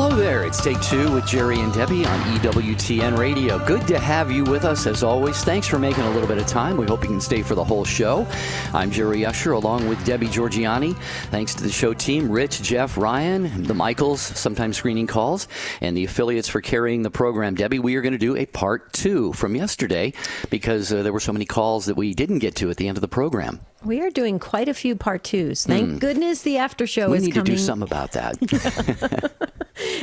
Hello there, it's Take Two with Jerry and Debbie on EWTN Radio. Good to have you with us as always. Thanks for making a little bit of time. We hope you can stay for the whole show. I'm Jerry Usher along with Debbie Georgiani. Thanks to the show team, Rich, Jeff, Ryan, the Michaels, sometimes screening calls, and the affiliates for carrying the program. Debbie, we are going to do a part 2 from yesterday because there were so many calls that we didn't get to at the end of the program. We are doing quite a few part 2s. Thank goodness the after show is coming. We need to do something about that.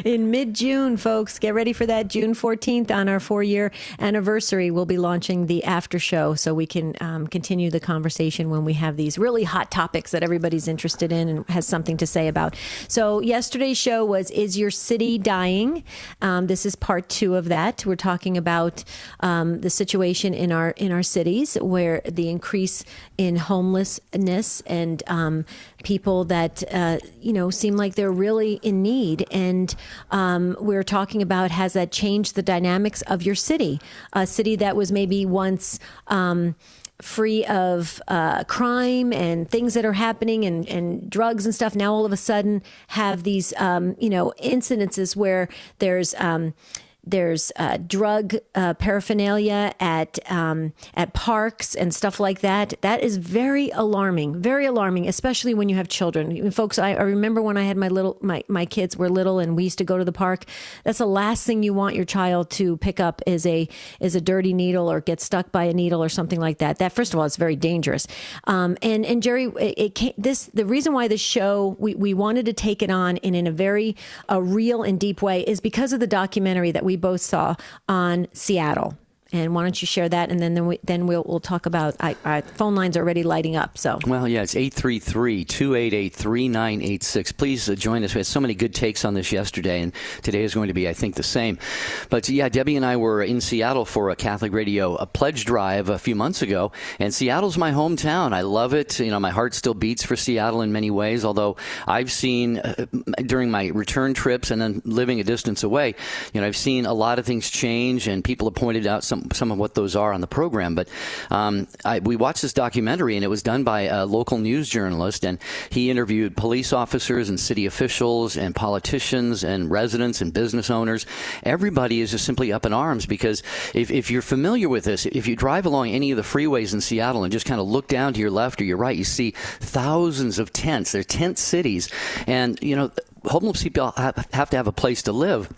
In mid-June, folks. Get ready for that. June 14th on our 4-year anniversary, we'll be launching the after show so we can continue the conversation when we have these really hot topics that everybody's interested in and has something to say about. So yesterday's show was, Is Your City Dying? This is part 2 of that. We're talking about the situation in our cities where the increase in homelessness and people that, seem like they're really in need. And we're talking about, has that changed the dynamics of your city? A city that was maybe once free of crime and things that are happening and drugs and stuff, now all of a sudden have these, incidences where there's drug paraphernalia at parks and stuff like that. That is very alarming, especially when you have children. Folks, I remember when I had my kids were little and we used to go to the park. That's the last thing you want your child to pick up is a dirty needle or get stuck by a needle or something like that. That, first of all, is very dangerous. And Jerry, the reason why this show we wanted to take it on in a very real and deep way is because of the documentary that we both saw on Seattle. And why don't you share that, and then we'll talk about. Our phone lines are already lighting up. So well, yeah, it's 833-288-3986. Please join us. We had so many good takes on this yesterday, and today is going to be, I think, the same. But yeah, Debbie and I were in Seattle for a Catholic Radio pledge drive a few months ago, and Seattle's my hometown. I love it. My heart still beats for Seattle in many ways. Although I've seen during my return trips and then living a distance away, I've seen a lot of things change, and people have pointed out some of what those are on the program. But we watched this documentary, and it was done by a local news journalist, and he interviewed police officers and city officials and politicians and residents and business owners. Everybody is just simply up in arms because if you're familiar with this, if you drive along any of the freeways in Seattle and just kind of look down to your left or your right, you see thousands of tents. They're tent cities. And, homeless people have to have a place to live.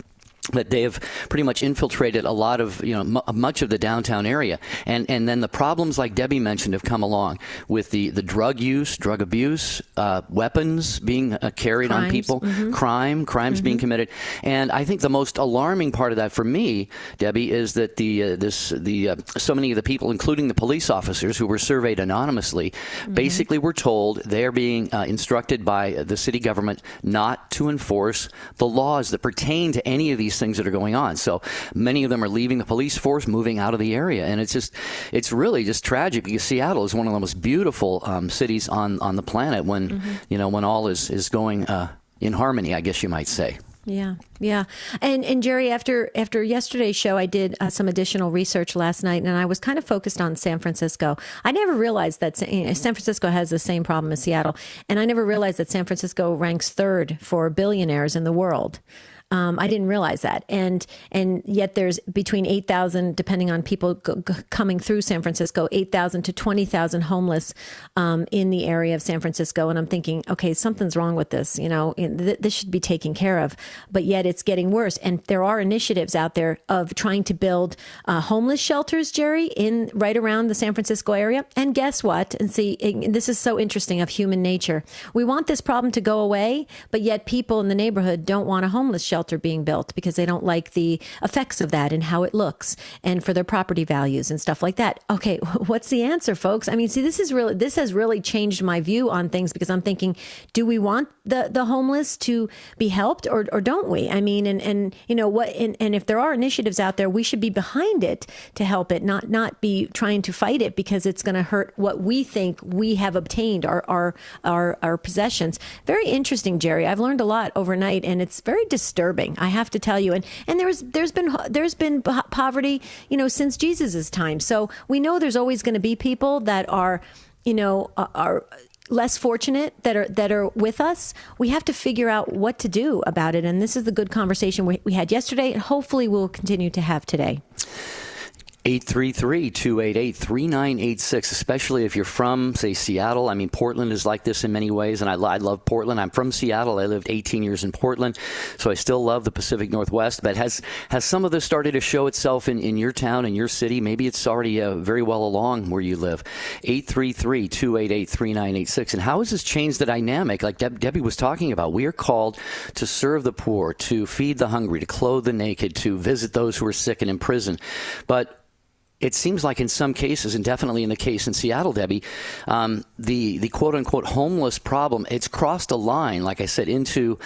But they have pretty much infiltrated a lot of, much of the downtown area. And then the problems like Debbie mentioned have come along with the drug use, drug abuse, weapons being carried on people, crimes being committed. And I think the most alarming part of that for me, Debbie, is that so many of the people, including the police officers who were surveyed anonymously, basically were told they're being instructed by the city government not to enforce the laws that pertain to any of these things that are going on. So many of them are leaving the police force, moving out of the area. And it's really just tragic because Seattle is one of the most beautiful cities on the planet when, when all is going in harmony, I guess you might say. Yeah. And Jerry, after yesterday's show, I did some additional research last night, and I was kind of focused on San Francisco. I never realized that San Francisco has the same problem as Seattle, and I never realized that San Francisco ranks 3rd for billionaires in the world. I didn't realize that. And yet there's between 8,000, depending on people coming through San Francisco, 8,000 to 20,000 homeless in the area of San Francisco. And I'm thinking, okay, something's wrong with this. This should be taken care of. But yet it's getting worse. And there are initiatives out there of trying to build homeless shelters, Jerry, right around the San Francisco area. And guess what? And see, this is so interesting of human nature. We want this problem to go away, but yet people in the neighborhood don't want a homeless shelter being built because they don't like the effects of that and how it looks and for their property values and stuff like that. Okay, what's the answer, folks? I mean, see, this has really changed my view on things because I'm thinking, do we want the homeless to be helped or don't we? I mean, and if there are initiatives out there, we should be behind it to help it, not be trying to fight it because it's going to hurt what we think we have obtained, our possessions. Very interesting, Jerry. I've learned a lot overnight, and it's very disturbing, I have to tell you. And there's been poverty, since Jesus's time. So we know there's always going to be people that are less fortunate that are with us, we have to figure out what to do about it. And this is the good conversation we had yesterday, and hopefully we'll continue to have today. 833-288-3986, especially if you're from, say, Seattle. I mean, Portland is like this in many ways, and I love Portland. I'm from Seattle. I lived 18 years in Portland, so I still love the Pacific Northwest. But has some of this started to show itself in your town, in your city? Maybe it's already very well along where you live. 833-288-3986. And how has this changed the dynamic? Like Debbie was talking about, we are called to serve the poor, to feed the hungry, to clothe the naked, to visit those who are sick and in prison. But it seems like in some cases, and definitely in the case in Seattle, Debbie, the quote-unquote homeless problem, it's crossed a line, like I said, into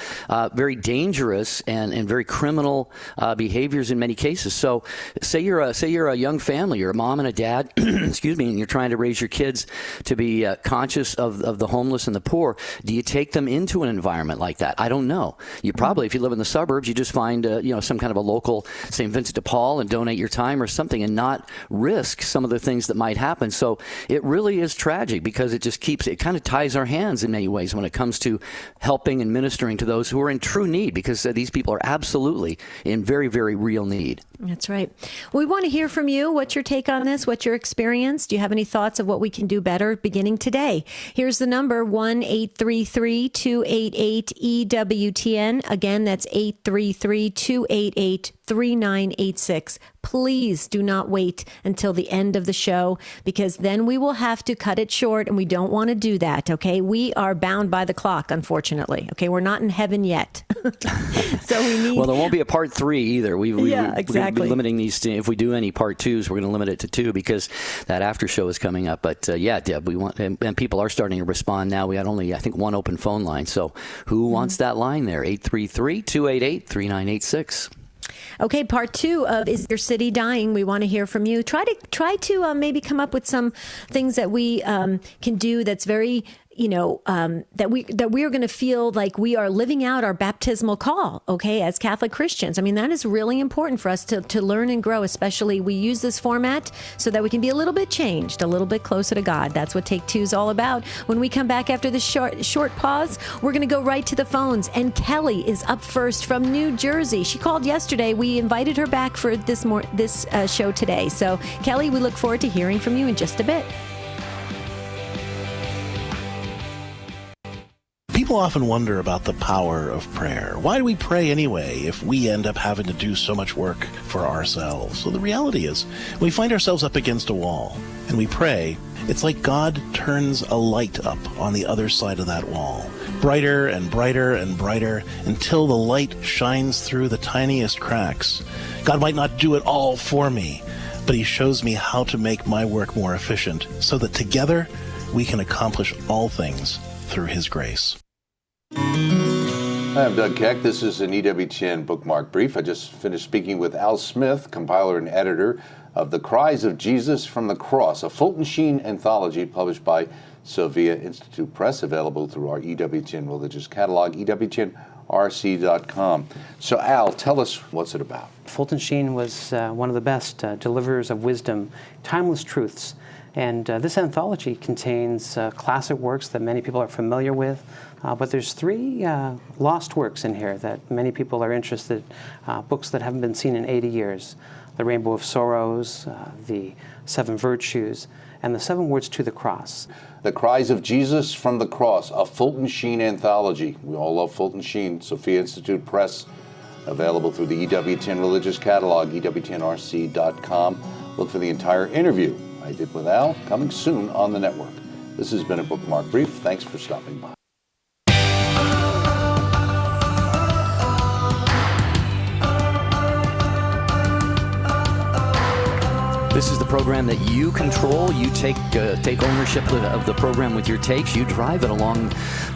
very dangerous and very criminal behaviors in many cases. So say you're a young family, you're a mom and a dad, excuse me, and you're trying to raise your kids to be conscious of the homeless and the poor. Do you take them into an environment like that? I don't know. You probably, if you live in the suburbs, you just find some kind of a local St. Vincent de Paul and donate your time or something and not risk some of the things that might happen. So it really is tragic because it kind of ties our hands in many ways when it comes to helping and ministering to those who are in true need, because these people are absolutely in very, very real need. That's right. We want to hear from you. What's your take on this? What's your experience? Do you have any thoughts of what we can do better beginning today? Here's the number, 1-833-288-EWTN. Again, that's 833-288-3986. Please do not wait until the end of the show, because then we will have to cut it short, and we don't want to do that, okay? We are bound by the clock, unfortunately, okay? We're not in heaven yet. So we need... Well, there won't be a part 3 either. Exactly. We've been limiting these to, if we do any part 2s, we're going to limit it to 2 because that after show is coming up. But Deb, we want, and people are starting to respond now. We had only, I think, one open phone line. So who wants that line there? 833-288-3986. Okay, part 2 of Is Your City Dying? We want to hear from you. Try to maybe come up with some things that we can do that's very that we are going to feel like we are living out our baptismal call, okay, as Catholic Christians. I mean, that is really important for us to learn and grow, especially we use this format so that we can be a little bit changed, a little bit closer to God. That's what Take Two is all about. When we come back after this short pause, we're going to go right to the phones, and Kelly is up first from New Jersey. She called yesterday. We invited her back for this show today. So, Kelly, we look forward to hearing from you in just a bit. People often wonder about the power of prayer. Why do we pray anyway if we end up having to do so much work for ourselves? So the reality is, we find ourselves up against a wall, and we pray. It's like God turns a light up on the other side of that wall, brighter and brighter and brighter, until the light shines through the tiniest cracks. God might not do it all for me, but He shows me how to make my work more efficient, so that together we can accomplish all things through His grace. Hi, I'm Doug Keck. This is an EWTN bookmark brief. I just finished speaking with Al Smith, compiler and editor of The Cries of Jesus from the Cross, a Fulton Sheen anthology published by Sophia Institute Press, available through our EWTN religious catalog, EWTNRC.com. So, Al, tell us, what's it about? Fulton Sheen was one of the best deliverers of wisdom, timeless truths. And this anthology contains classic works that many people are familiar with, but there's 3 lost works in here that many people are interested, books that haven't been seen in 80 years. The Rainbow of Sorrows, the 7 Virtues, and the 7 Words to the Cross. The Cries of Jesus from the Cross, a Fulton Sheen anthology. We all love Fulton Sheen, Sophia Institute Press, available through the EWTN religious catalog, EWTNRC.com. Look for the entire interview I did with Al, coming soon on the network. This has been a bookmark brief. Thanks for stopping by. This is the program that you control. You take ownership of the program with your takes. You drive it along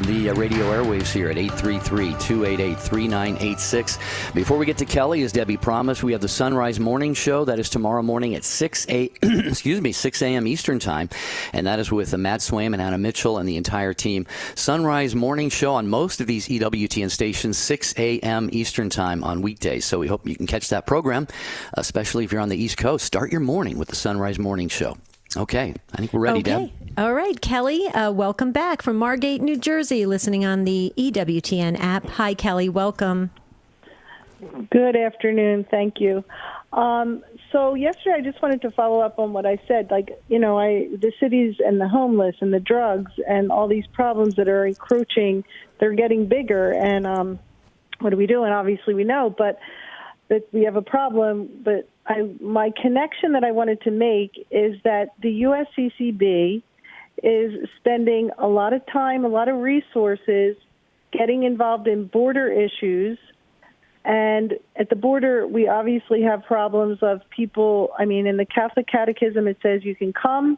the radio airwaves here at 833-288-3986. Before we get to Kelly, as Debbie promised, we have the Sunrise Morning Show. That is tomorrow morning at 6 a.m. Eastern Time. And that is with Matt Swaim and Anna Mitchell and the entire team. Sunrise Morning Show on most of these EWTN stations, 6 a.m. Eastern Time on weekdays. So we hope you can catch that program, especially if you're on the East Coast. Start your morning with the Sunrise Morning Show. Okay. I think we're ready, Deb. All right, Kelly, welcome back from Margate, New Jersey, listening on the EWTN app. Hi, Kelly. Welcome. Good afternoon. Thank you. So yesterday I just wanted to follow up on what I said. The cities and the homeless and the drugs and all these problems that are encroaching, they're getting bigger. And what do we do? And obviously we know, but we have a problem. But my connection that I wanted to make is that the USCCB is spending a lot of time, a lot of resources getting involved in border issues. And at the border, we obviously have problems of people. I mean, in the Catholic Catechism, it says you can come,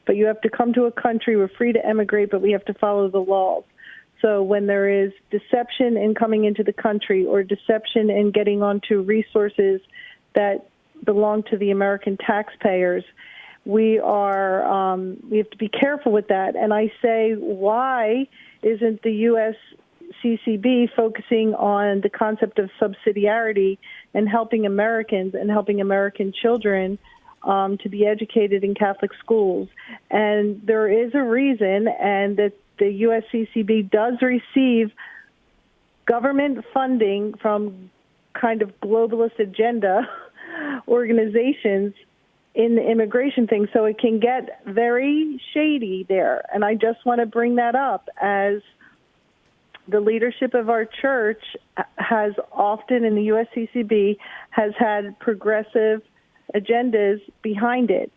but you have to come to a country. We're free to emigrate, but we have to follow the laws. So when there is deception in coming into the country or deception in getting onto resources that belong to the American taxpayers, we have to be careful with that. And I say, why isn't the USCCB focusing on the concept of subsidiarity and helping Americans and helping American children to be educated in Catholic schools? And there is a reason, and that the USCCB does receive government funding from kind of globalist agenda organizations in the immigration thing, so it can get very shady there. And I just want to bring that up, as the leadership of our church has often, in the USCCB, has had progressive agendas behind it.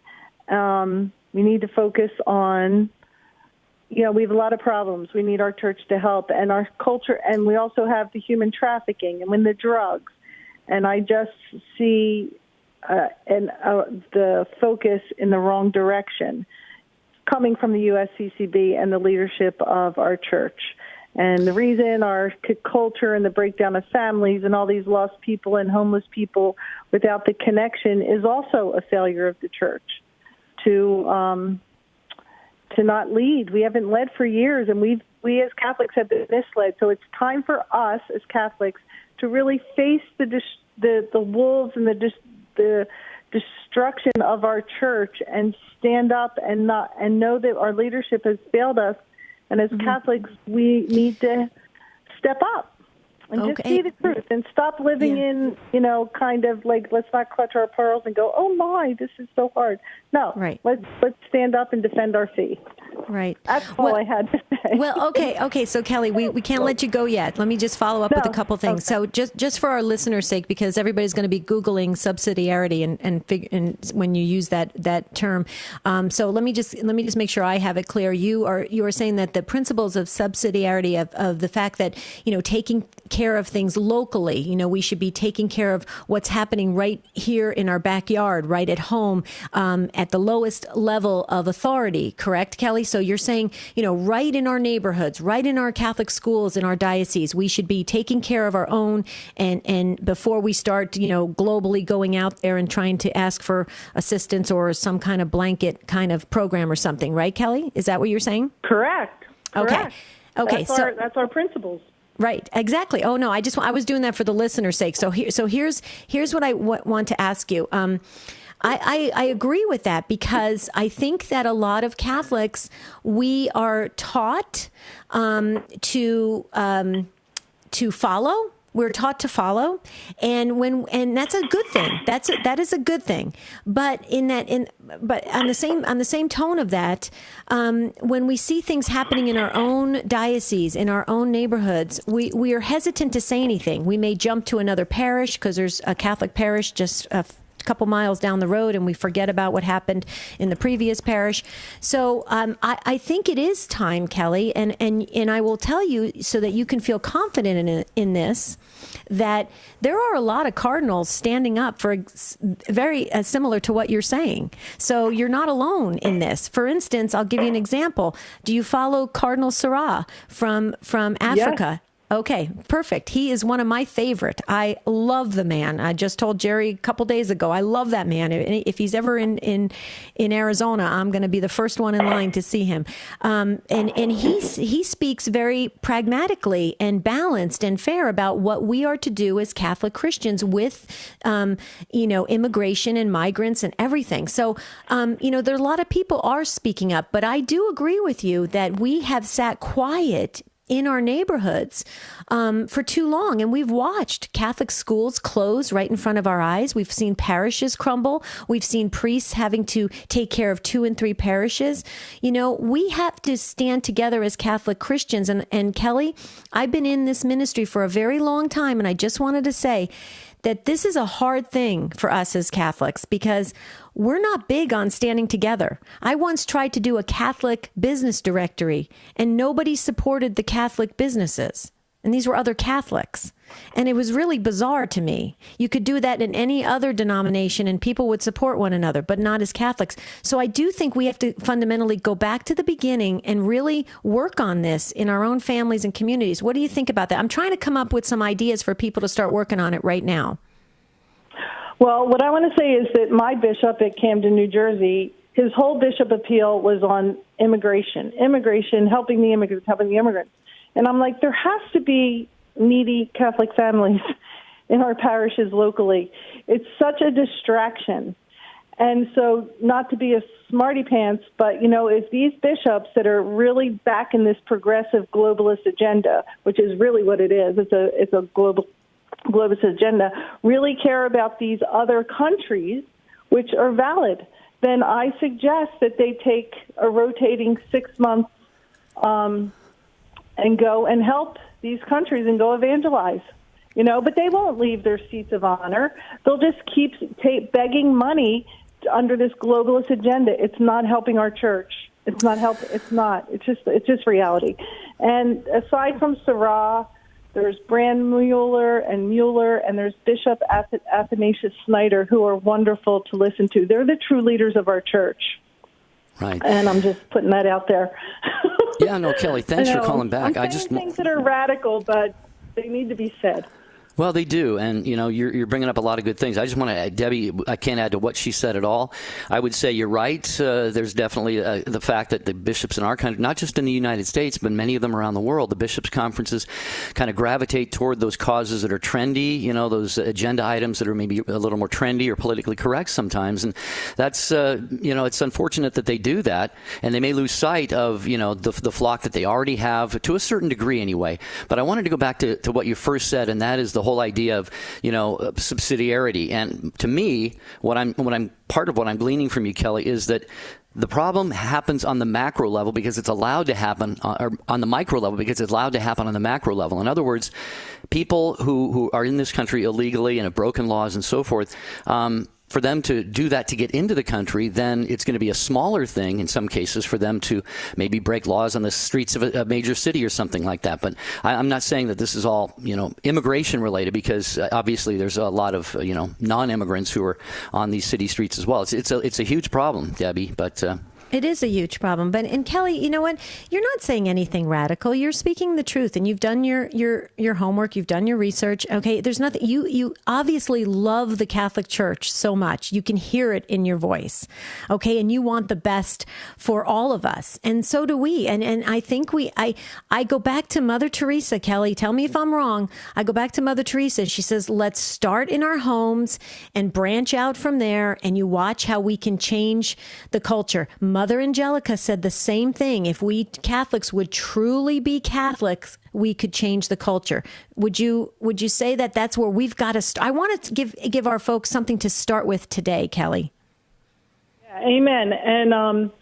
We need to focus on, we have a lot of problems. We need our church to help, and our culture, and we also have the human trafficking and the drugs. And I just see the focus in the wrong direction coming from the USCCB and the leadership of our church. And the reason our culture and the breakdown of families and all these lost people and homeless people without the connection is also a failure of the church to not lead. We haven't led for years, and we as Catholics have been misled. So it's time for us as Catholics to really face the wolves and the destruction of our church and stand up and know that our leadership has failed us. And as Catholics, we need to step up and just see the truth and stop living in, kind of like, let's not clutch our pearls and go, oh my, this is so hard. No, let's stand up and defend our faith. Right. That's all I had to say. Well, okay. So Kelly, we can't let you go yet. Let me just follow up with a couple things. So just for our listeners' sake, because everybody's going to be Googling subsidiarity and when you use that term. So let me just make sure I have it clear. You are saying that the principles of subsidiarity of the fact that, taking care of things locally, we should be taking care of what's happening right here in our backyard, right at home, at the lowest level of authority. Correct, Kelly? So you're saying, right in our neighborhoods, right in our Catholic schools, in our diocese, we should be taking care of our own, and before we start, globally going out there and trying to ask for assistance or some kind of blanket kind of program or something, right, Kelly? Is that what you're saying? Correct. Okay. That's our principles. Right, exactly. Oh no, I was doing that for the listener's sake. So here's what I want to ask you. I agree with that, because I think that a lot of Catholics, we are taught to follow. We're taught to follow, and that's a good thing. That is a good thing. But but on the same tone of that, when we see things happening in our own diocese, in our own neighborhoods, we are hesitant to say anything. We may jump to another parish because there's a Catholic parish just a couple miles down the road, and we forget about what happened in the previous parish. So I think it is time, Kelly, and I will tell you so that you can feel confident in this, that there are a lot of cardinals standing up for very similar to what you're saying. So you're not alone in this. For instance, I'll give you an example. Do you follow Cardinal Sarah from Africa? Okay, perfect. He is one of my favorite. I love the man. I just told Jerry a couple days ago, I love that man. If he's ever in Arizona, I'm going to be the first one in line to see him. And he speaks very pragmatically and balanced and fair about what we are to do as Catholic Christians with, immigration and migrants and everything. So, there are a lot of people are speaking up, but I do agree with you that we have sat quiet in our neighborhoods for too long. And we've watched Catholic schools close right in front of our eyes. We've seen parishes crumble. We've seen priests having to take care of 2 and 3 parishes. We have to stand together as Catholic Christians. And Kelly, I've been in this ministry for a very long time. And I just wanted to say that this is a hard thing for us as Catholics because we're not big on standing together. I once tried to do a Catholic business directory and nobody supported the Catholic businesses. And these were other Catholics. And it was really bizarre to me. You could do that in any other denomination and people would support one another, but not as Catholics. So I do think we have to fundamentally go back to the beginning and really work on this in our own families and communities. What do you think about that? I'm trying to come up with some ideas for people to start working on it right now. Well, what I want to say is that my bishop at Camden, New Jersey, his whole bishop appeal was on immigration, helping the immigrants. And I'm like, there has to be needy Catholic families in our parishes locally. It's such a distraction. And so not to be a smarty pants, but, if these bishops that are really back in this progressive globalist agenda, which is really what it is, it's a globalist agenda, really care about these other countries, which are valid, then I suggest that they take a rotating 6 months and go and help these countries and go evangelize. But they won't leave their seats of honor. They'll just keep begging money under this globalist agenda. It's not helping our church. It's not. It's just reality. And aside from Sarah, there's Brandmuller and Mueller, and there's Bishop Athanasius Snyder, who are wonderful to listen to. They're the true leaders of our church. Right. And I'm just putting that out there. Yeah, no, Kelly, thanks for calling back. I'm saying things that are radical, but they need to be said. Well, they do, and you're bringing up a lot of good things. I just want to, Debbie, I can't add to what she said at all. I would say you're right. There's definitely the fact that the bishops in our country, not just in the United States, but many of them around the world, the bishops' conferences kind of gravitate toward those causes that are trendy, those agenda items that are maybe a little more trendy or politically correct sometimes. And that's, it's unfortunate that they do that, and they may lose sight of, the flock that they already have to a certain degree anyway. But I wanted to go back to what you first said, and that is the whole idea of subsidiarity. And to me, what I'm part of what I'm gleaning from you, Kelly, is that the problem happens on the macro level because it's allowed to happen, or on the micro level because it's allowed to happen on the macro level. In other words, people who are in this country illegally and have broken laws and so forth, for them to do that to get into the country, then it's going to be a smaller thing in some cases for them to maybe break laws on the streets of a major city or something like that. But I'm not saying that this is all, immigration related, because obviously there's a lot of, non-immigrants who are on these city streets as well. It's a huge problem, Debbie, but... It is a huge problem. And Kelly, you know what? You're not saying anything radical. You're speaking the truth, and you've done your homework. You've done your research. Okay. There's nothing, you obviously love the Catholic Church so much. You can hear it in your voice. Okay. And you want the best for all of us. And so do we. And I think I go back to Mother Teresa, Kelly, tell me if I'm wrong. I go back to Mother Teresa. She says, let's start in our homes and branch out from there. And you watch how we can change the culture. Mother Angelica said the same thing. If we Catholics would truly be Catholics, we could change the culture. Would you say that that's where we've got to start? I want to give our folks something to start with today, Kelly. Yeah, amen. And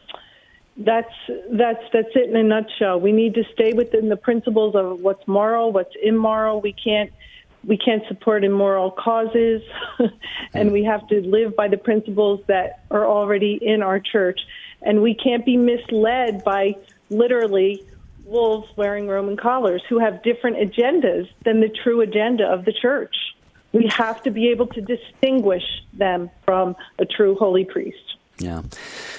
that's it in a nutshell. We need to stay within the principles of what's moral, what's immoral. We can't support immoral causes, and we have to live by the principles that are already in our church. And we can't be misled by literally wolves wearing Roman collars who have different agendas than the true agenda of the church. We have to be able to distinguish them from a true holy priest. Yeah.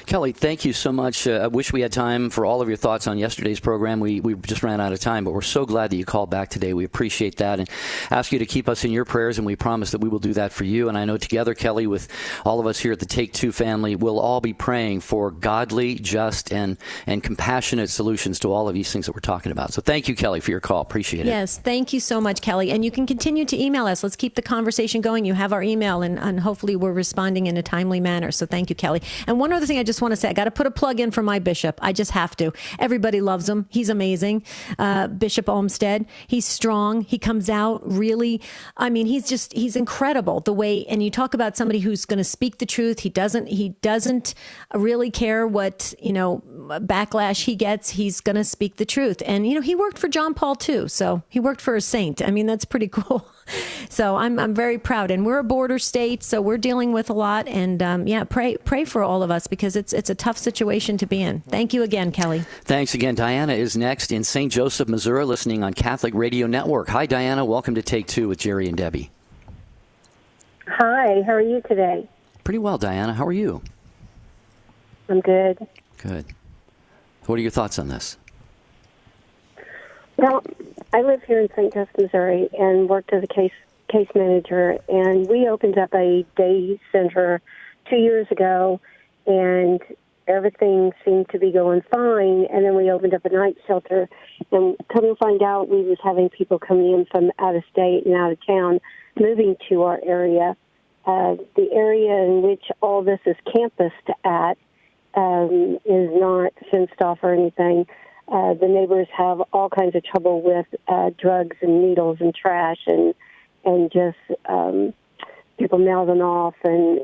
Kelly, thank you so much. I wish we had time for all of your thoughts on yesterday's program. We just ran out of time, but we're so glad that you called back today. We appreciate that and ask you to keep us in your prayers, and we promise that we will do that for you. And I know together, Kelly, with all of us here at the Take Two family, we'll all be praying for godly, just, and compassionate solutions to all of these things that we're talking about. So thank you, Kelly, for your call. Appreciate it. Yes, thank you so much, Kelly. And you can continue to email us. Let's keep the conversation going. You have our email, and hopefully we're responding in a timely manner. So thank you, Kelly. And one other thing I just want to say, I got to put a plug in for my bishop. I just have to. Everybody loves him. He's amazing. Bishop Olmsted. He's strong. He comes out really, I mean, he's incredible the way, and you talk about somebody who's going to speak the truth. He doesn't really care what, backlash he gets. He's going to speak the truth. And, he worked for John Paul too. So he worked for a saint. I mean, that's pretty cool. So I'm very proud, and we're a border state, so we're dealing with a lot. And pray for all of us, because it's a tough situation to be in. Thank you again, Kelly. Thanks again. Diana is next in St. Joseph, Missouri, listening on Catholic Radio Network. Hi, Diana. Welcome to Take Two with Jerry and Debbie. Hi. How are you today? Pretty well, Diana. How are you? I'm good. Good. What are your thoughts on this? Well, I live here in St. Joseph, Missouri, and worked as a case manager, and we opened up a day center 2 years ago, and everything seemed to be going fine. And then we opened up a night shelter, and come to find out, we was having people coming in from out of state and out of town moving to our area. The area in which all this is campused at is not fenced off or anything. The neighbors have all kinds of trouble with drugs and needles and trash and just people mouthing off and,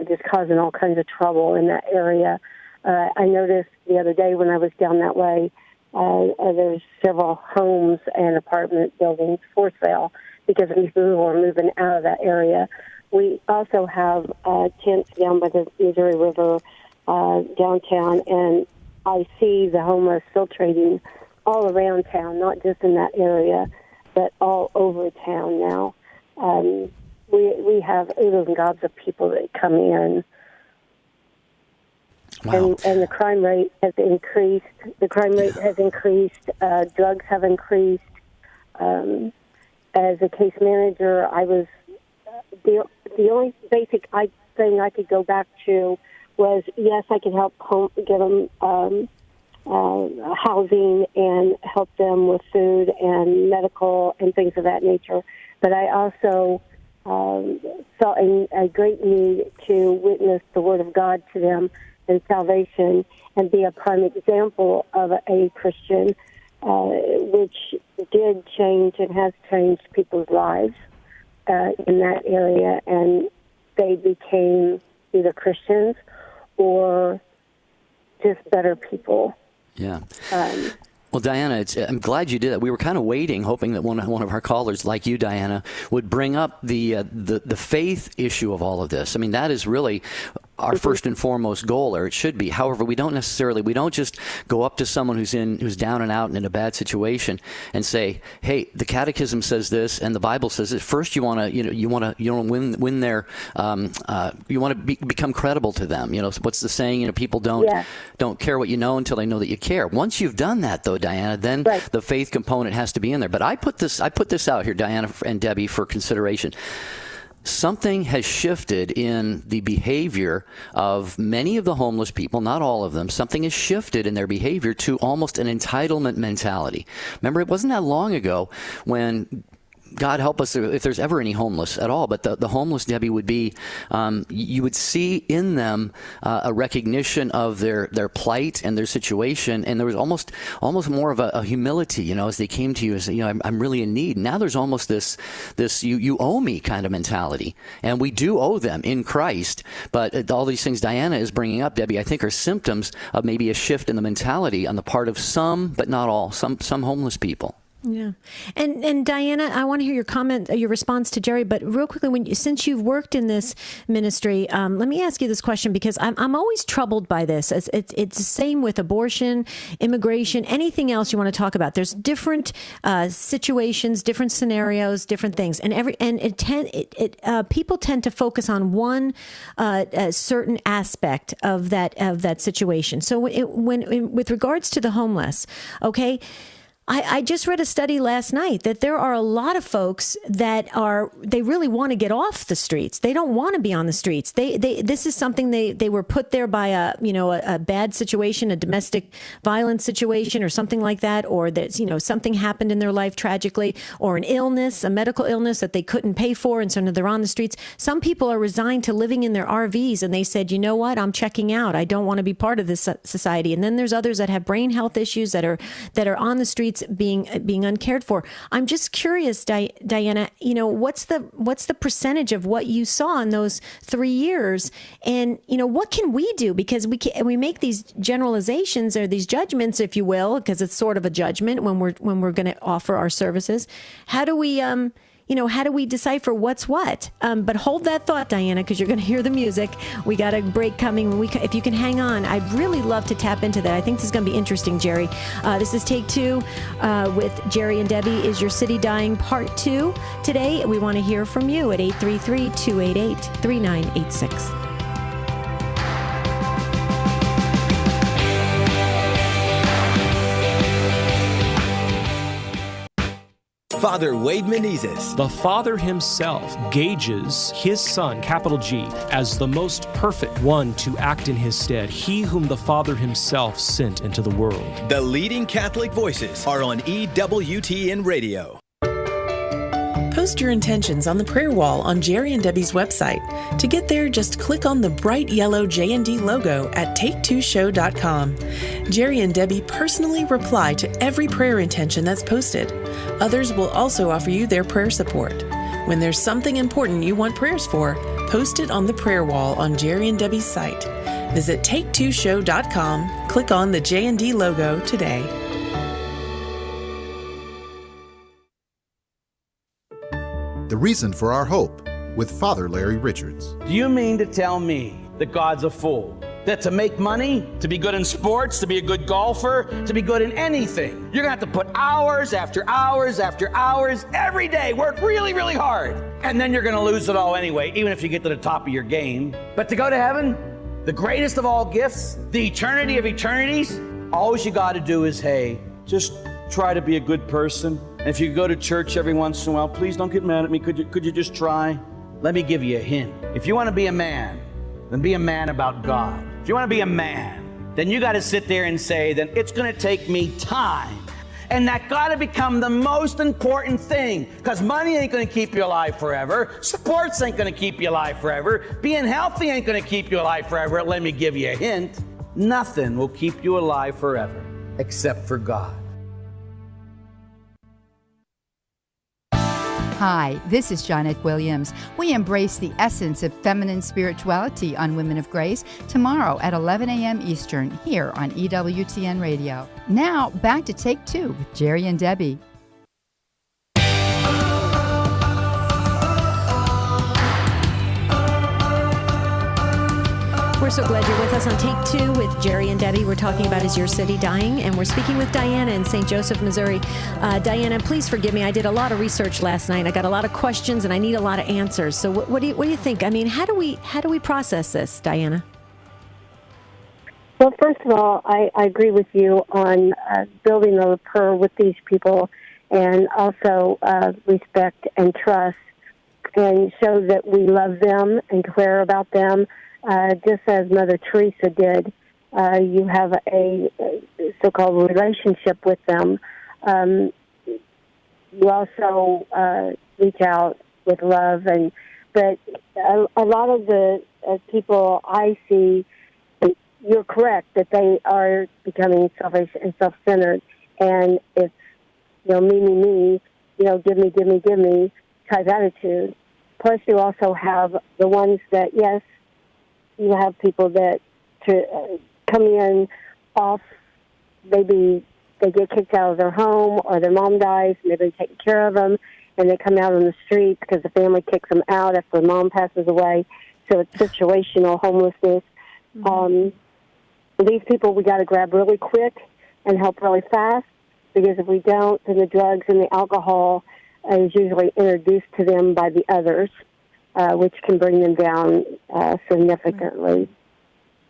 just causing all kinds of trouble in that area. I noticed the other day when I was down that way, there's several homes and apartment buildings for sale because people are moving out of that area. We also have tents down by the Missouri River downtown, and I see the homeless filtrating all around town, not just in that area, but all over town now. We have oodles and gobs of people that come in. Wow. And the crime rate has increased. Drugs have increased. As a case manager, I was the only basic thing I could go back to was, yes, I could help get them housing and help them with food and medical and things of that nature. But I also saw a great need to witness the Word of God to them and salvation and be a prime example of a Christian, which did change and has changed people's lives in that area, and they became either Christians or just better people. Yeah. Well, Diana, I'm glad you did that. We were kind of waiting, hoping that one of our callers, like you, Diana, would bring up the faith issue of all of this. I mean, that is really our first and foremost goal, or it should be. However, we don't just go up to someone who's down and out and in a bad situation and say, "Hey, the Catechism says this, and the Bible says this." First, you want to win their, you want to become credible to them. What's the saying? People don't care what you know until they know that you care. Once you've done that, though, Diana, then the faith component has to be in there. But I put this out here, Diana and Debbie, for consideration. Something has shifted in the behavior of many of the homeless people, not all of them. Something has shifted in their behavior to almost an entitlement mentality. Remember, it wasn't that long ago when, God help us if there's ever any homeless at all, but the homeless, Debbie, would be, you would see in them a recognition of their plight and their situation, and there was almost more of a humility, as they came to you as, I'm really in need. Now there's almost this you owe me kind of mentality, and we do owe them in Christ, but all these things Diana is bringing up, Debbie, I think are symptoms of maybe a shift in the mentality on the part of some, but not all, some homeless people. Yeah. And Diana, I want to hear your comment, your response to Jerry, but real quickly, since you've worked in this ministry, let me ask you this question, because I'm always troubled by this. It's the same with abortion, immigration, anything else you want to talk about. There's different situations, different scenarios, different things, and people tend to focus on one certain aspect of that situation. So with regards to the homeless, okay. I just read a study last night that there are a lot of folks that they really want to get off the streets. They don't want to be on the streets. This is something they were put there by a bad situation, a domestic violence situation or something like that, or that, something happened in their life tragically, or an illness, a medical illness that they couldn't pay for. And so now they're on the streets. Some people are resigned to living in their RVs, and they said, you know what, I'm checking out. I don't want to be part of this society. And then there's others that have brain health issues that are on the streets being uncared for. I'm just curious, Diana, what's the percentage of what you saw in those 3 years, and what can we do? Because we make these generalizations or these judgments, if you will, because it's sort of a judgment when we're going to offer our services. How do we how do we decipher what's what? But hold that thought, Diana, because you're going to hear the music. We got a break coming. If you can hang on, I'd really love to tap into that. I think this is going to be interesting, Jerry. This is Take Two with Jerry and Debbie. Is Your City Dying? Part 2 today. We want to hear from you at 833-288-3986. Father Wade Menezes. The Father himself gauges his Son, capital G, as the most perfect one to act in his stead, he whom the Father himself sent into the world. The leading Catholic voices are on EWTN Radio. Post your intentions on the prayer wall on Jerry and Debbie's website. To get there, just click on the bright yellow J&D logo at take2show.com. Jerry and Debbie personally reply to every prayer intention that's posted. Others will also offer you their prayer support. When there's something important you want prayers for, post it on the prayer wall on Jerry and Debbie's site. Visit take2show.com, click on the J&D logo today. The Reason for Our Hope with Father Larry Richards. Do you mean to tell me that God's a fool? That to make money, to be good in sports, to be a good golfer, to be good in anything, you're going to have to put hours after hours after hours every day, work really, really hard. And then you're going to lose it all anyway, even if you get to the top of your game. But to go to heaven, the greatest of all gifts, the eternity of eternities, all you got to do is, hey, just try to be a good person. And if you go to church every once in a while, please don't get mad at me. Could you just try? Let me give you a hint. If you want to be a man, then be a man about God. If you want to be a man, then you got to sit there and say that it's going to take me time. And that got to become the most important thing, because money ain't going to keep you alive forever. Sports ain't going to keep you alive forever. Being healthy ain't going to keep you alive forever. Let me give you a hint. Nothing will keep you alive forever except for God. Hi, this is Janet Williams. We embrace the essence of feminine spirituality on Women of Grace tomorrow at 11 a.m. Eastern here on EWTN Radio. Now, back to Take Two with Jerry and Debbie. We're so glad you're with us on Take Two with Jerry and Debbie. We're talking about Is Your City Dying? And we're speaking with Diana in St. Joseph, Missouri. Diana, please forgive me. I did a lot of research last night. I got a lot of questions and I need a lot of answers. So what do you think? I mean, how do we process this, Diana? Well, first of all, I agree with you on building a rapport with these people, and also respect and trust, and show that we love them and care about them. Just as Mother Teresa did, you have a so-called relationship with them. You also reach out with love, but a lot of the people I see, you're correct that they are becoming selfish and self-centered, and it's me, give me type attitude. Plus, you also have the ones that yes. You have people that come in off maybe they get kicked out of their home, or their mom dies and they've been taking care of them, and they come out on the street because the family kicks them out after the mom passes away. So it's situational homelessness. These people we got to grab really quick and help really fast, because if we don't, then the drugs and the alcohol is usually introduced to them by the others, which can bring them down significantly.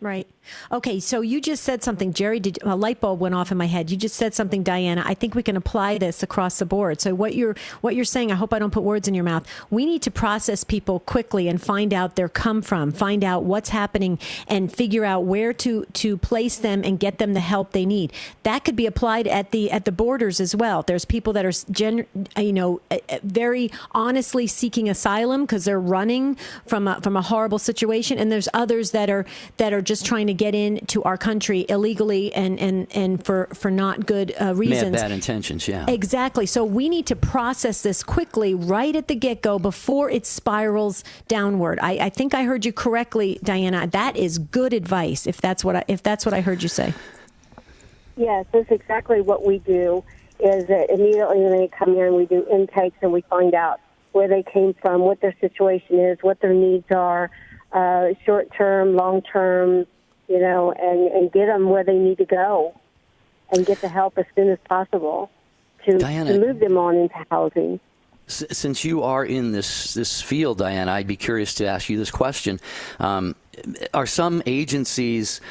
Right. Okay, so you just said something, Jerry, a light bulb went off in my head. You just said something, Diana. I think we can apply this across the board. So what you're saying, I hope I don't put words in your mouth. We need to process people quickly and find out their come from, find out what's happening, and figure out where to place them and get them the help they need. That could be applied at the borders as well. There's people that are very honestly seeking asylum because they're running from a horrible situation, and there's others that are just trying to get into our country illegally and for not good reasons. May have bad intentions, yeah. Exactly. So we need to process this quickly right at the get-go before it spirals downward. I think I heard you correctly, Diana. That is good advice, if that's what I heard you say. Yes, that's exactly what we do, is that immediately when they come in, we do intakes and we find out where they came from, what their situation is, what their needs are, short-term, long-term, and get them where they need to go and get the help as soon as possible to move them on into housing. Since you are in this field, Diana, I'd be curious to ask you this question. Are some agencies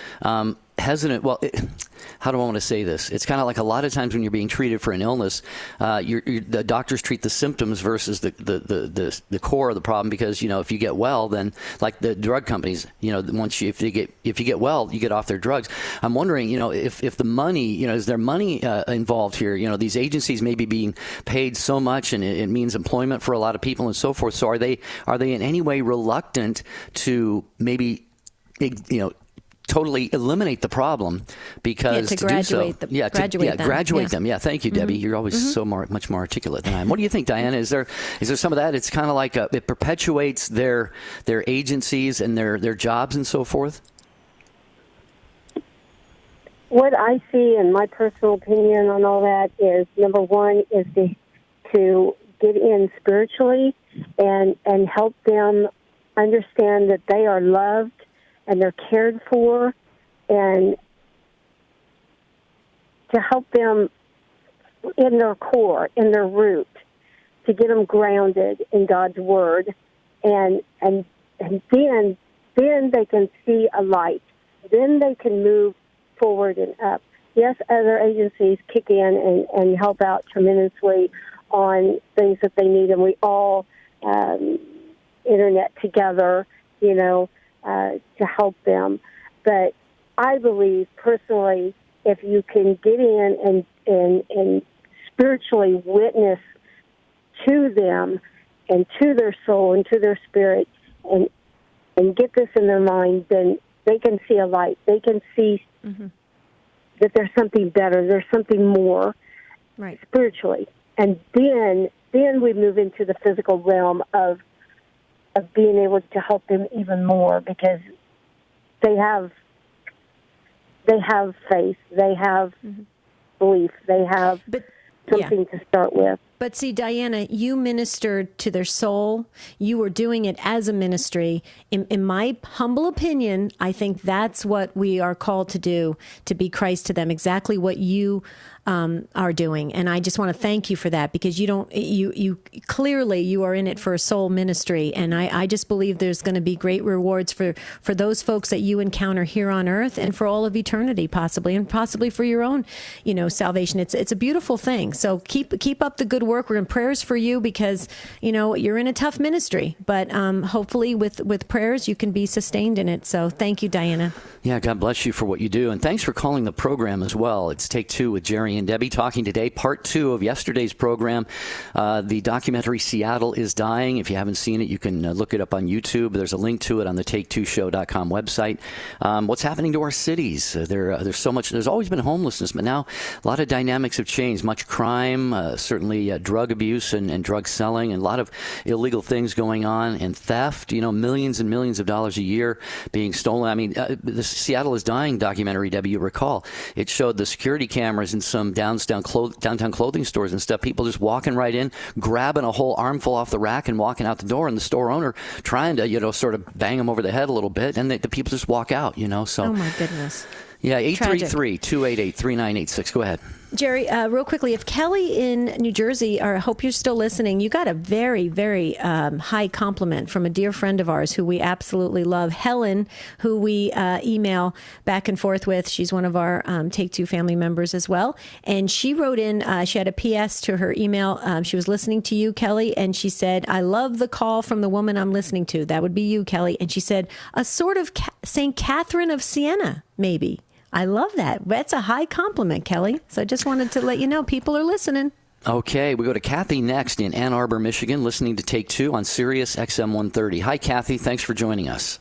hesitant? Well, how do I want to say this? It's kind of like a lot of times when you're being treated for an illness, the doctors treat the symptoms versus the core of the problem, because if you get well, then like the drug companies, if you get well, you get off their drugs. I'm wondering, if the money, is there money involved here? These agencies may be being paid so much, and it means employment for a lot of people and so forth. So are they in any way reluctant to maybe totally eliminate the problem, because to graduate them. Graduate them. Yeah, thank you, Debbie. You're always much more articulate than I am. What do you think, Diana? Is there some of that? It's kind of like it perpetuates their agencies and their jobs and so forth. What I see, in my personal opinion on all that, is number one is to get in spiritually and help them understand that they are loved and they're cared for, and to help them in their core, in their root, to get them grounded in God's Word, and then they can see a light. Then they can move forward and up. Yes, other agencies kick in and help out tremendously on things that they need, and we all internet together, to help them. But I believe personally, if you can get in and spiritually witness to them and to their soul and to their spirit and get this in their mind, then they can see a light. They can see that there's something better, there's something more, right, spiritually. And then we move into the physical realm of being able to help them even more, because they have faith, they have belief, they have something to start with. But see, Diana, you ministered to their soul. You were doing it as a ministry. In my humble opinion, I think that's what we are called to do, to be Christ to them, exactly what you are doing. And I just want to thank you for that, because you clearly you are in it for a soul ministry. And I just believe there's going to be great rewards for those folks that you encounter here on earth and for all of eternity, possibly, and possibly for your own, salvation. It's a beautiful thing. So keep up the good work. We're in prayers for you, because, you're in a tough ministry, but hopefully with prayers, you can be sustained in it. So thank you, Diana. Yeah, God bless you for what you do. And thanks for calling the program as well. It's Take Two with Jerry and Debbie talking today, part 2 of yesterday's program. The documentary Seattle is Dying. If you haven't seen it, you can look it up on YouTube. There's a link to it on the take2show.com website. What's happening to our cities? There's so much. There's always been homelessness, but now a lot of dynamics have changed. Much crime, certainly drug abuse and drug selling and a lot of illegal things going on and theft, millions and millions of dollars a year being stolen. I mean, the Seattle is Dying documentary, Debbie, you recall, it showed the security cameras in some downtown clothing stores and stuff, people just walking right in, grabbing a whole armful off the rack and walking out the door, and the store owner trying to, sort of bang them over the head a little bit, and the people just walk out, so. Oh, my goodness. Yeah, 833-288-3986. Go ahead. Jerry, real quickly, if Kelly in New Jersey, I hope you're still listening, you got a very, very high compliment from a dear friend of ours who we absolutely love, Helen, who we email back and forth with. She's one of our Take Two family members as well. And she wrote in, she had a PS to her email. She was listening to you, Kelly, and she said, I love the call from the woman I'm listening to. That would be you, Kelly. And she said, a sort of St. Catherine of Siena, maybe. I love that. That's a high compliment, Kelly. So I just wanted to let you know people are listening. Okay, we go to Kathy next in Ann Arbor, Michigan, listening to Take Two on Sirius XM 130. Hi, Kathy. Thanks for joining us.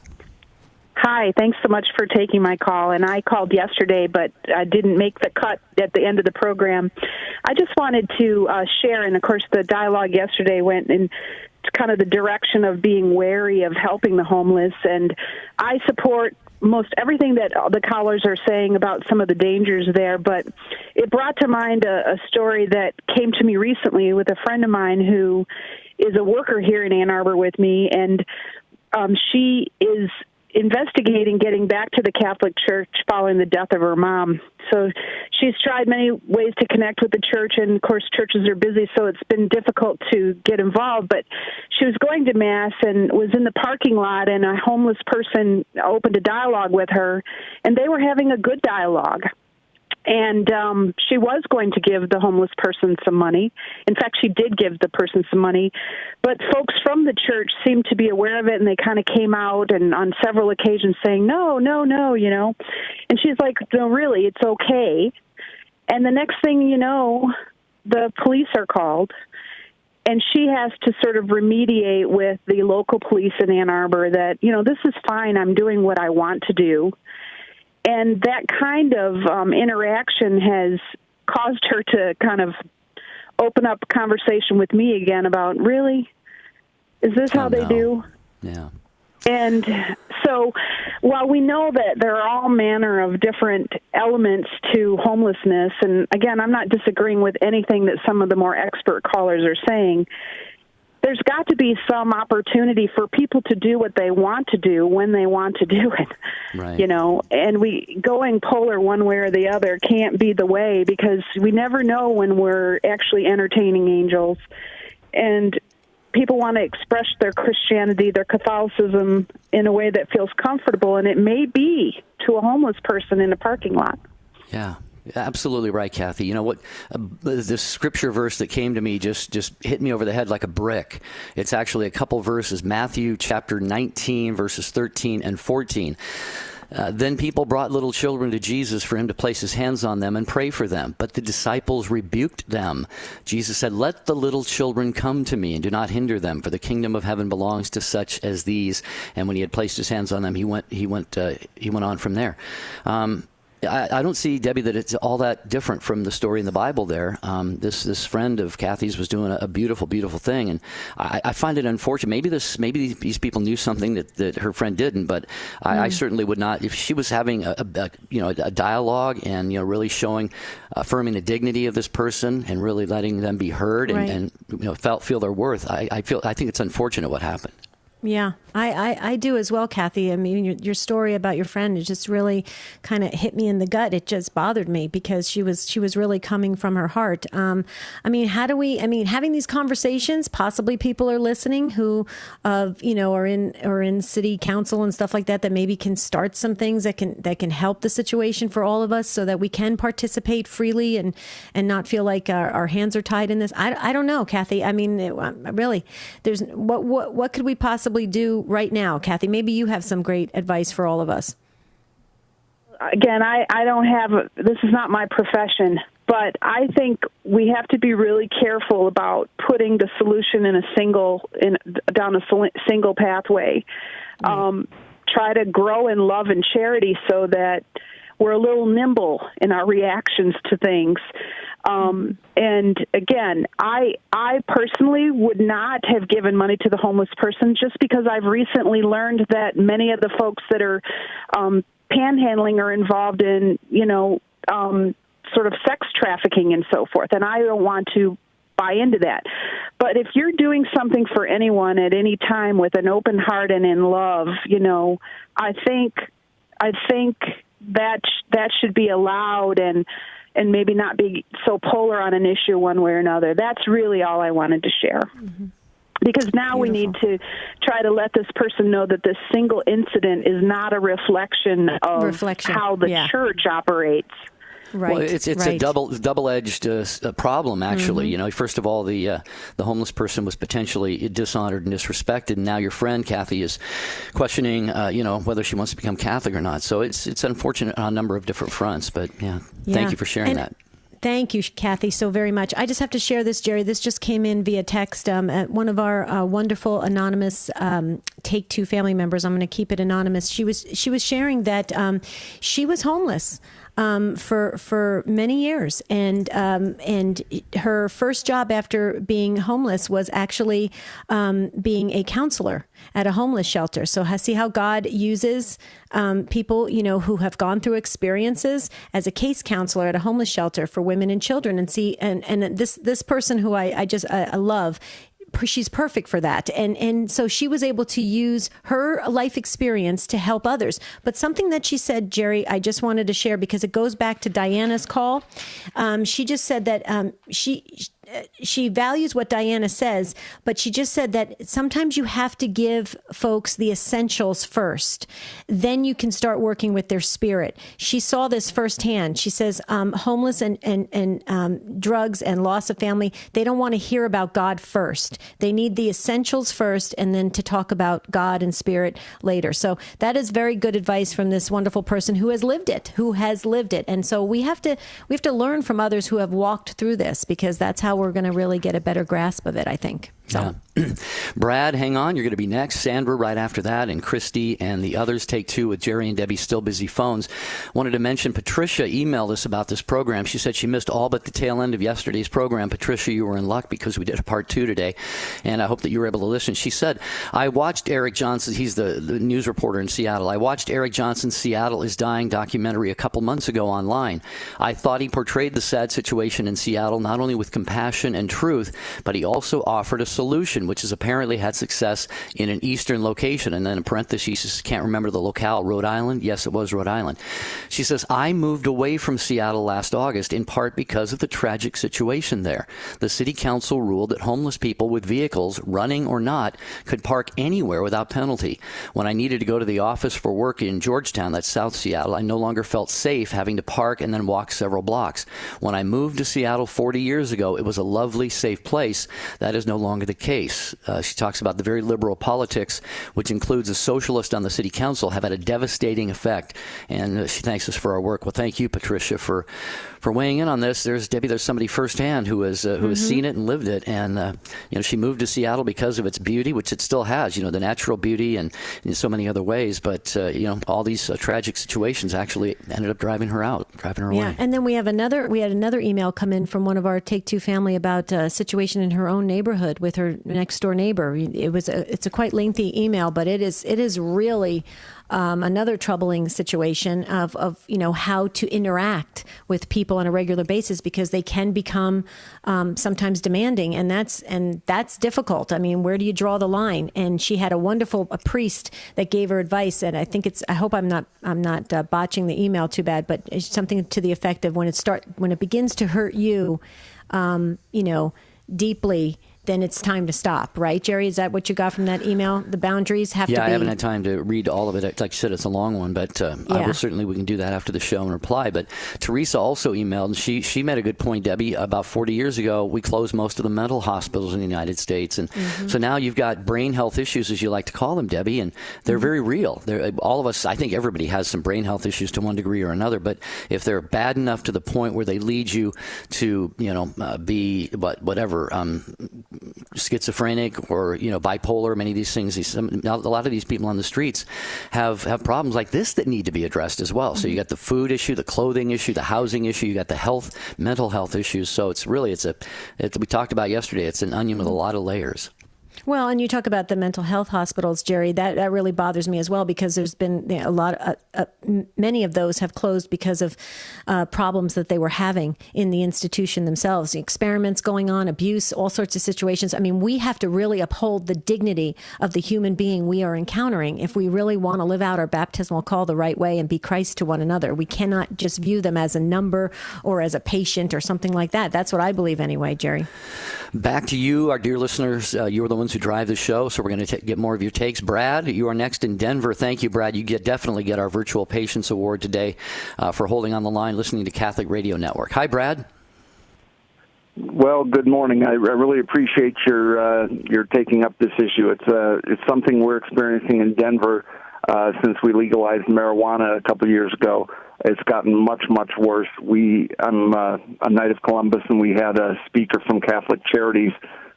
Hi, thanks so much for taking my call. And I called yesterday, but I didn't make the cut at the end of the program. I just wanted to share, and of course the dialogue yesterday went in kind of the direction of being wary of helping the homeless. And I support most everything that the callers are saying about some of the dangers there, but it brought to mind a story that came to me recently with a friend of mine who is a worker here in Ann Arbor with me, and she is investigating getting back to the Catholic Church following the death of her mom. So she's tried many ways to connect with the church, and of course churches are busy, so it's been difficult to get involved. But she was going to Mass and was in the parking lot, and a homeless person opened a dialogue with her, and they were having a good dialogue. And she was going to give the homeless person some money. In fact, she did give the person some money. But folks from the church seemed to be aware of it, and they kind of came out and on several occasions saying, no, And she's like, no, really, it's okay. And the next thing you know, the police are called, and she has to sort of remediate with the local police in Ann Arbor that, this is fine, I'm doing what I want to do. And that kind of interaction has caused her to kind of open up conversation with me again about, really? Is this how they do? Yeah. And so while we know that there are all manner of different elements to homelessness, and again, I'm not disagreeing with anything that some of the more expert callers are saying, there's got to be some opportunity for people to do what they want to do when they want to do it. Right. And going polar one way or the other can't be the way, because we never know when we're actually entertaining angels. And people want to express their Christianity, their Catholicism in a way that feels comfortable, and it may be to a homeless person in a parking lot. Yeah. Absolutely right, Kathy. You know what? The scripture verse that came to me just hit me over the head like a brick. It's actually a couple verses, Matthew chapter 19, verses 13 and 14. Then people brought little children to Jesus for him to place his hands on them and pray for them. But the disciples rebuked them. Jesus said, "Let the little children come to me and do not hinder them, for the kingdom of heaven belongs to such as these." And when he had placed his hands on them, he went on from there. I don't see, Debbie, that it's all that different from the story in the Bible there. This friend of Kathy's was doing a beautiful, beautiful thing, and I find it unfortunate. Maybe these people knew something that her friend didn't, but I certainly would not. If she was having a dialogue and really affirming the dignity of this person and really letting them be heard and feel their worth, I think it's unfortunate what happened. Yeah, I do as well, Kathy. I mean, your story about your friend, it just really kind of hit me in the gut. It just bothered me because she was really coming from her heart. Having these conversations, possibly people are listening who, are in city council and stuff like that maybe can start some things that can help the situation for all of us so that we can participate freely and not feel like our hands are tied in this. I don't know, Kathy. I mean, really, there's what could we possibly do right now, Kathy? Maybe you have some great advice for all of us. Again, I don't have, this is not my profession, but I think we have to be really careful about putting the solution down a single pathway. Try to grow in love and charity so that we're a little nimble in our reactions to things. And again, I personally would not have given money to the homeless person just because I've recently learned that many of the folks that are panhandling are involved in, sort of sex trafficking and so forth. And I don't want to buy into that. But if you're doing something for anyone at any time with an open heart and in love, I think that should be allowed and maybe not be so polar on an issue one way or another. That's really all I wanted to share. Mm-hmm. Because now we need to try to let this person know that this single incident is not a reflection of how the church operates. Right. Well, it's a double-edged problem, actually. Mm-hmm. First of all, the homeless person was potentially dishonored and disrespected. And now your friend Kathy is questioning, whether she wants to become Catholic or not. So it's unfortunate on a number of different fronts. But thank you for sharing that. Thank you, Kathy, so very much. I just have to share this, Jerry. This just came in via text. One of our wonderful anonymous Take Two family members, I'm going to keep it anonymous. She was sharing that she was homeless for many years, and her first job after being homeless was actually being a counselor at a homeless shelter. So see how God uses people, who have gone through experiences as a case counselor at a homeless shelter for women and children, and this person who I love. She's perfect for that. And so she was able to use her life experience to help others. But something that she said, Jerry, I just wanted to share because it goes back to Diana's call. She just said that she values what Diana says, but she just said that sometimes you have to give folks the essentials first. Then you can start working with their spirit. She saw this firsthand. She says homeless and drugs and loss of family, they don't want to hear about God first. They need the essentials first and then to talk about God and spirit later. So that is very good advice from this wonderful person who has lived it. And so we have to learn from others who have walked through this, because that's how we're going to really get a better grasp of it, I think. So. Yeah. Brad, hang on. You're going to be next. Sandra right after that, and Christy and the others. Take Two with Jerry and Debbie, still busy phones. Wanted to mention Patricia emailed us about this program. She said she missed all but the tail end of yesterday's program. Patricia, you were in luck because we did a part 2 today, and I hope that you were able to listen. She said, I watched Eric Johnson. He's the news reporter in Seattle. I watched Eric Johnson's Seattle is Dying documentary a couple months ago online. I thought he portrayed the sad situation in Seattle not only with compassion and truth, but he also offered a solution, which has apparently had success in an eastern location. And then in parentheses, she says, can't remember the locale, Rhode Island? Yes, it was Rhode Island. She says, I moved away from Seattle last August in part because of the tragic situation there. The city council ruled that homeless people with vehicles, running or not, could park anywhere without penalty. When I needed to go to the office for work in Georgetown, that's South Seattle, I no longer felt safe having to park and then walk several blocks. When I moved to Seattle 40 years ago, it was a lovely, safe place. That is no longer the case. She talks about the very liberal politics, which includes a socialist on the city council, have had a devastating effect. And she thanks us for our work. Well, thank you, Patricia, for weighing in on this. There's somebody firsthand who has seen it and lived it. And she moved to Seattle because of its beauty, which it still has. The natural beauty and in so many other ways. But all these tragic situations actually ended up driving her away. Yeah, and then we had another email come in from one of our Take Two family about a situation in her own neighborhood with her next door neighbor. It's a quite lengthy email, but it is really another troubling situation of how to interact with people on a regular basis, because they can become sometimes demanding, and that's difficult. I mean, where do you draw the line? And she had a priest that gave her advice, and I hope I'm not botching the email too bad, but it's something to the effect of when it begins to hurt you, deeply, then it's time to stop, right, Jerry? Is that what you got from that email? The boundaries have to be... Yeah, I haven't had time to read all of it. Like you said, it's a long one, but we can do that after the show and reply. But Teresa also emailed, and she made a good point, Debbie. About 40 years ago, we closed most of the mental hospitals in the United States. And so now you've got brain health issues, as you like to call them, Debbie, and they're very real. All of us, I think everybody has some brain health issues to one degree or another, but if they're bad enough to the point where they lead you to, be whatever, schizophrenic or bipolar. Many of these things, a lot of these people on the streets have problems like this that need to be addressed as well. So you got the food issue, the clothing issue, the housing issue, you got the mental health issues. So it's really we talked about yesterday. It's an onion with a lot of layers. Well, and you talk about the mental health hospitals, Jerry. That really bothers me as well, because there's been a lot. Many of those have closed because of problems that they were having in the institution themselves. The experiments going on, abuse, all sorts of situations. I mean, we have to really uphold the dignity of the human being we are encountering if we really want to live out our baptismal call the right way and be Christ to one another. We cannot just view them as a number or as a patient or something like that. That's what I believe anyway, Jerry. Back to you, our dear listeners. You're the ones who drive the show, so we're going to get more of your takes. Brad, you are next in Denver. Thank you, Brad. You definitely get our Virtual Patience Award today for holding on the line, listening to Catholic Radio Network. Hi, Brad. Well, good morning. I really appreciate your taking up this issue. It's something we're experiencing in Denver since we legalized marijuana a couple of years ago. It's gotten much, much worse. I'm a Knight of Columbus, and we had a speaker from Catholic Charities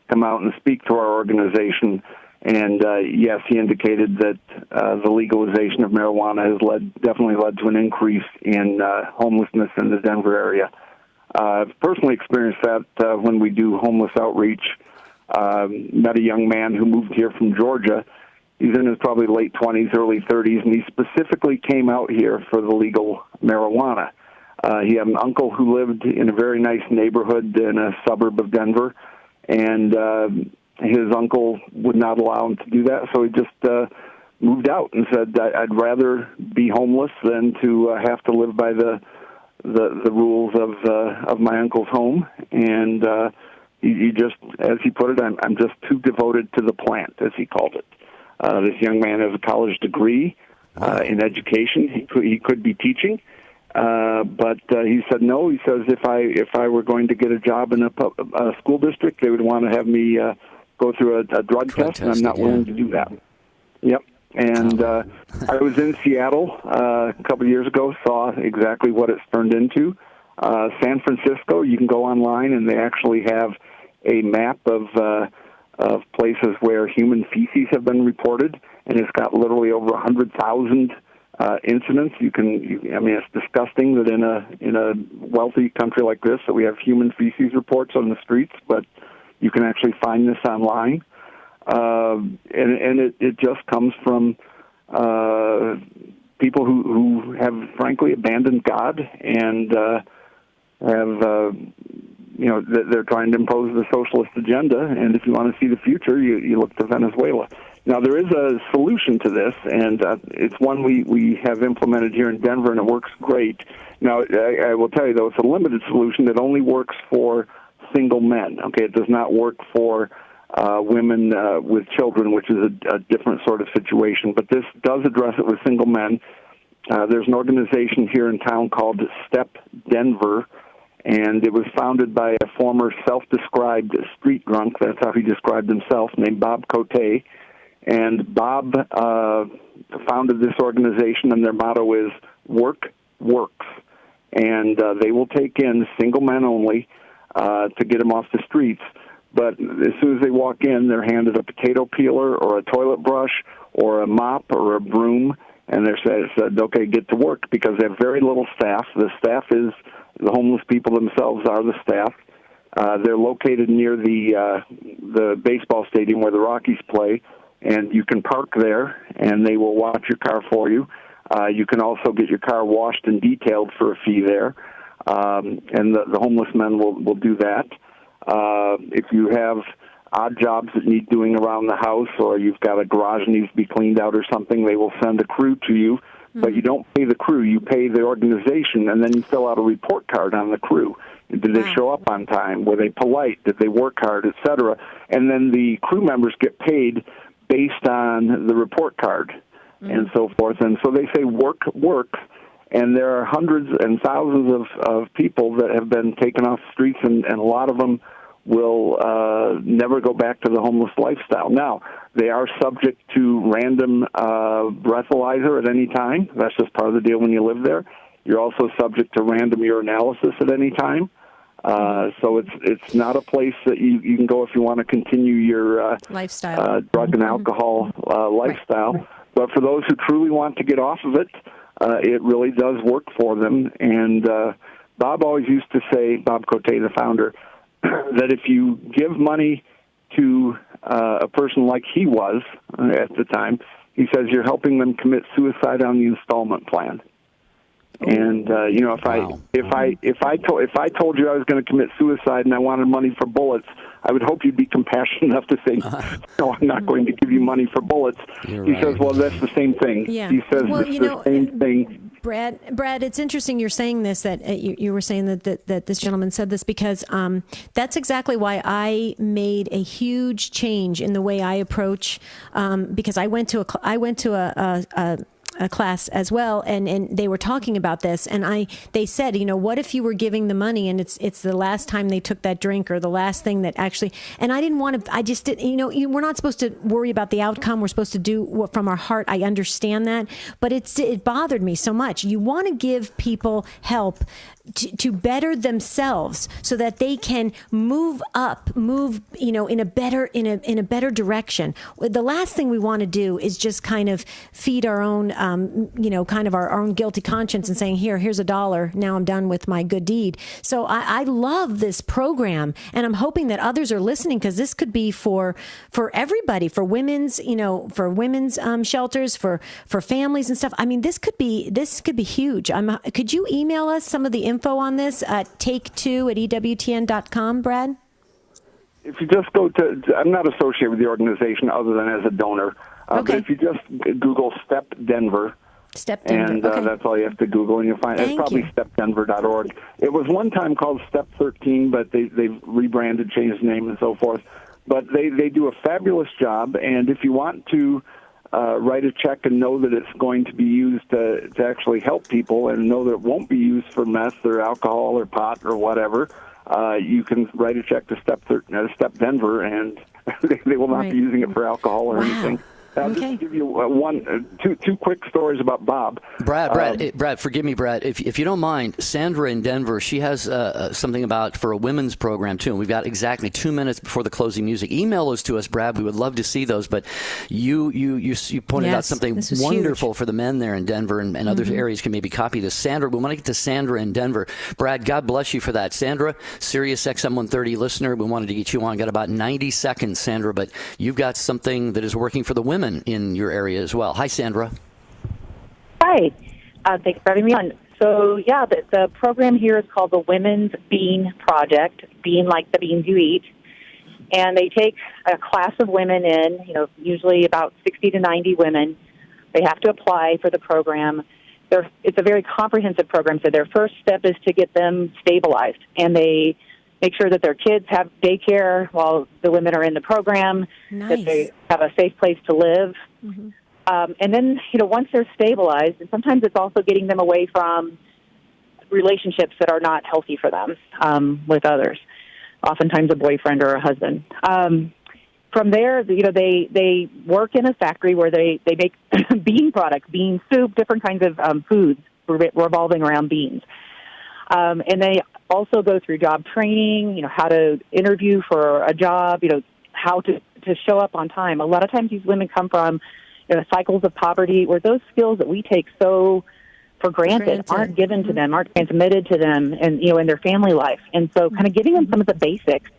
come out and speak to our organization. And yes, he indicated that the legalization of marijuana has definitely led to an increase in homelessness in the Denver area. I've personally experienced that when we do homeless outreach. Met a young man who moved here from Georgia. He's in his probably late 20s, early 30s, and he specifically came out here for the legal marijuana. He had an uncle who lived in a very nice neighborhood in a suburb of Denver, and his uncle would not allow him to do that, so he just moved out and said, I'd rather be homeless than to have to live by the rules of my uncle's home. And he just, as he put it, I'm just too devoted to the plant, as he called it. This young man has a college degree in education. He could be teaching, but he said no. He says if I were going to get a job in a school district, they would want to have me go through a drug test, and I'm not willing to do that. Yep. And I was in Seattle a couple of years ago, saw exactly what it's turned into. San Francisco, you can go online, and they actually have a map of places where human feces have been reported, and it's got literally over 100,000 incidents. I mean, it's disgusting that in a wealthy country like this that we have human feces reports on the streets, but you can actually find this online. And it just comes from people who have frankly abandoned God and have they're trying to impose the socialist agenda. And if you want to see the future, you look to Venezuela. Now there is a solution to this, and it's one we have implemented here in Denver, and it works great. Now I will tell you though, it's a limited solution that only works for single men. Okay, it does not work for women with children, which is a different sort of situation. But this does address it with single men. There's an organization here in town called Step Denver, and it was founded by a former self-described street drunk, that's how he described himself, named Bob Cote. And Bob founded this organization, and their motto is Work Works. And they will take in single men only to get them off the streets. But as soon as they walk in, they're handed a potato peeler or a toilet brush or a mop or a broom, and they're said, okay, get to work, because they have very little staff. The staff is the homeless people themselves are the staff. They're located near the baseball stadium where the Rockies play, and you can park there, and they will wash your car for you. You can also get your car washed and detailed for a fee there, and the homeless men will do that. If you have odd jobs that need doing around the house, or you've got a garage that needs to be cleaned out or something, they will send a crew to you. But you don't pay the crew, you pay the organization, and then you fill out a report card on the crew. Did they show up on time? Were they polite? Did they work hard, etc.? And then the crew members get paid based on the report card and so forth. And so they say work works, and there are hundreds and thousands of people that have been taken off the streets, and a lot of them will never go back to the homeless lifestyle. Now, they are subject to random breathalyzer at any time. That's just part of the deal when you live there. You're also subject to random urinalysis at any time. So it's not a place that you can go if you want to continue your lifestyle, drug and alcohol lifestyle. Right. But for those who truly want to get off of it, it really does work for them. And Bob always used to say, Bob Cote, the founder, that if you give money to a person like he was at the time, he says you're helping them commit suicide on the installment plan. And if I told you I was going to commit suicide and I wanted money for bullets, I would hope you'd be compassionate enough to say, no, I'm not going to give you money for bullets. He says, well, that's the same thing. Yeah. He says it's the same thing. Brad, it's interesting you're saying this, that you were saying that this gentleman said this, because that's exactly why I made a huge change in the way I approach, because I went to a class as well, and they were talking about this, and they said, what if you were giving the money and it's the last time they took that drink, or the last thing that actually, and I didn't want to, I just didn't, we're not supposed to worry about the outcome. We're supposed to do what from our heart. I understand that, but it bothered me so much. You want to give people help to better themselves so that they can move in a better direction. The last thing we want to do is just kind of feed our own kind of our own guilty conscience and saying, here's $1, now I'm done with my good deed. So I love this program, and I'm hoping that others are listening, because this could be for everybody, for women's shelters, for families and stuff. I mean, this could be huge. Could you email us some of the info on this at take2@ewtn.com, Brad? If you just go to, I'm not associated with the organization other than as a donor. Okay. But if you just Google Step Denver, and okay. That's all you have to Google, and you'll find it's probably stepdenver.org. It was one time called Step 13, but they've rebranded, changed the name, and so forth. But they do a fabulous job, and if you want to write a check and know that it's going to be used to actually help people, and know that it won't be used for meth or alcohol or pot or whatever, you can write a check to Step Denver, and they will not be using it for alcohol or anything. I'll just give you two quick stories about Bob. Brad, forgive me, Brad. If you don't mind, Sandra in Denver, she has something for a women's program, too. And we've got exactly 2 minutes before the closing music. Email those to us, Brad. We would love to see those. But you pointed out something wonderful for the men there in Denver, and other areas can maybe copy this. Sandra, we want to get to Sandra in Denver. Brad, God bless you for that. Sandra, Sirius XM 130 listener, we wanted to get you on. Got about 90 seconds, Sandra, but you've got something that is working for the women in your area as well. Hi, Sandra. Hi. Thanks for having me on. So, the program here is called the Women's Bean Project, bean like the beans you eat. And they take a class of women in, usually about 60 to 90 women. They have to apply for the program. It's a very comprehensive program, so their first step is to get them stabilized. And they make sure that their kids have daycare while the women are in the program, that they have a safe place to live. Mm-hmm. And then, once they're stabilized, and sometimes it's also getting them away from relationships that are not healthy for them with others, oftentimes a boyfriend or a husband. From there, they work in a factory where they make bean products, bean soup, different kinds of foods revolving around beans. And they also go through job training, how to interview for a job, how to show up on time. A lot of times these women come from cycles of poverty where those skills that we take so for granted aren't given to them, aren't transmitted to them and, in their family life. And so kind of giving them some of the basics.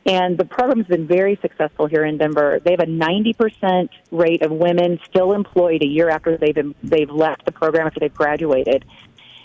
And the program's been very successful here in Denver. They have a 90% rate of women still employed a year after they've left the program, after they've graduated.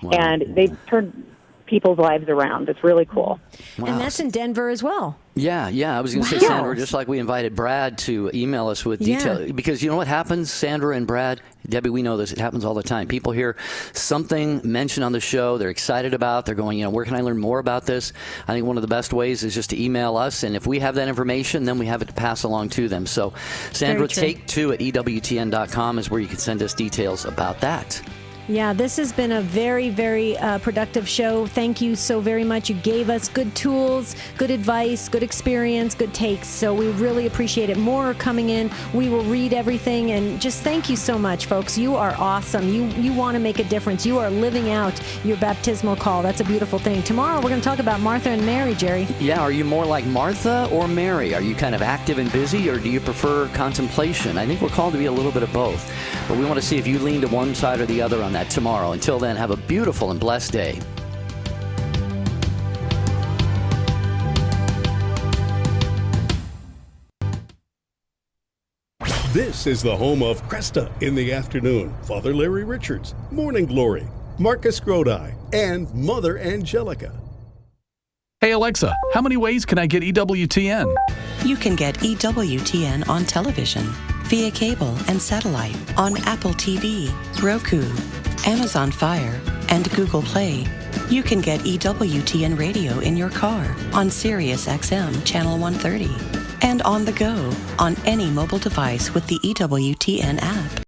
Wow. And they've turned people's lives around. It's really cool. Wow. And that's in Denver as well. Yeah. I was going to say, Sandra, just like we invited Brad to email us with detail, because you know what happens, Sandra and Brad, Debbie, we know this, it happens all the time. People hear something mentioned on the show they're excited about, they're going, where can I learn more about this? I think one of the best ways is just to email us, and if we have that information, then we have it to pass along to them. So, Sandra, take2@ewtn.com is where you can send us details about that. Yeah, this has been a very, very productive show. Thank you so very much. You gave us good tools, good advice, good experience, good takes. So we really appreciate it. More are coming in. We will read everything. And just thank you so much, folks. You are awesome. You want to make a difference. You are living out your baptismal call. That's a beautiful thing. Tomorrow we're going to talk about Martha and Mary, Jerry. Yeah, are you more like Martha or Mary? Are you kind of active and busy, or do you prefer contemplation? I think we're called to be a little bit of both. But we want to see if you lean to one side or the other on that tomorrow. Until then, have a beautiful and blessed day. This is the home of Cresta in the Afternoon, Father Larry Richards, Morning Glory, Marcus Grodi, and Mother Angelica. Hey Alexa, how many ways can I get EWTN? You can get EWTN on television, via cable and satellite, on Apple TV, Roku, Amazon Fire, and Google Play. You can get EWTN radio in your car on Sirius XM Channel 130 and on the go on any mobile device with the EWTN app.